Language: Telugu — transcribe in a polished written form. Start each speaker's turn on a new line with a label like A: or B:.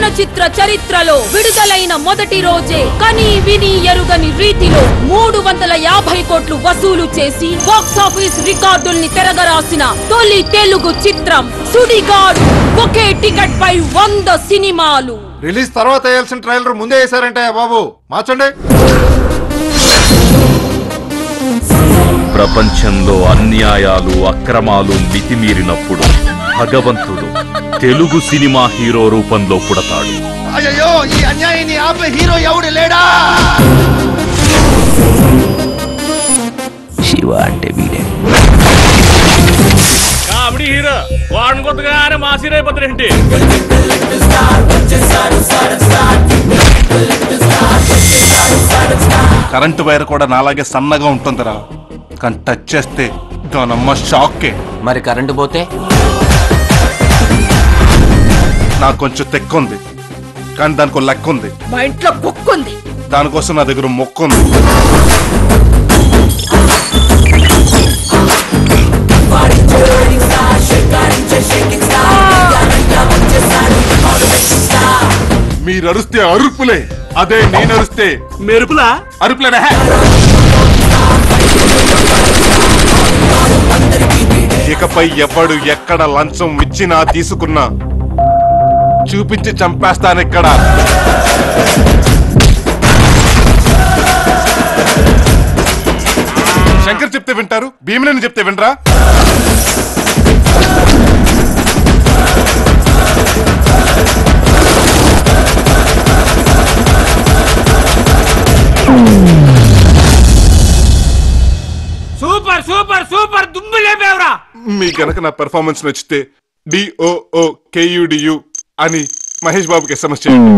A: చలనచిత్ర చరిత్రలో విడుదలైన మొదటి రోజే కని విని ఎరుగని రీతిలో 350 కోట్లు వసూలు చేసి బాక్సాఫీస్ రికార్డుల్ని తిరగరాసిన తొలి తెలుగు చిత్రం సుడిగాడు. ఒకే టికెట్ పై 100 సినిమాలు.
B: రిలీజ్ తర్వాత వేయాల్సిన ట్రైలర్ ముందే వేసారంటే బాబు మార్చండి.
C: ప్రపంచంలో అన్యాయాలు అక్రమాలు మితిమీరినప్పుడు భగవంతుడు తెలుగు సినిమా హీరో రూపంలో పుడతాడు.
D: అయ్యో ఈ అన్యాయాన్ని ఆపే హీరో ఎవడు లేడా?
E: శివ అంటే వీడే.
C: కామెడీ హీరో వాడిని కొత్తగానే మాస్ హీరో అయిపోతారేంటి?
B: కరెంటు వైర్ కూడా నాలాగే సన్నగా ఉంటుందిరా, కానీ టచ్ చేస్తే దానమ్మ షాక్కే.
E: మరి కరెంటు పోతే?
B: నాకు కొంచెం తెక్కుంది, కానీ దానికి లెక్క ఉంది.
A: మా ఇంట్లో కుక్క ఉంది,
B: దానికోసం నా దగ్గర మొక్కుంది. మీరు అరుస్తే అరుపులే, అదే నేను అరుస్తే
C: మెరుపులా
B: అరుపులేనా? ఇకపై ఎవడు ఎక్కడ లంచం ఇచ్చినా తీసుకున్నా చూపించి చంపేస్తానిక్కడ. శంకర్ చెప్తే వింటారు, భీమనేని చెప్తే వినరా?
C: సూపర్ సూపర్ సూపర్ దుమ్ము లేపేవరా.
B: మీ గనక నా పెర్ఫార్మెన్స్ నచ్చితే DOOKUDU అని మహేష్ బాబుకి SMS చేయండి.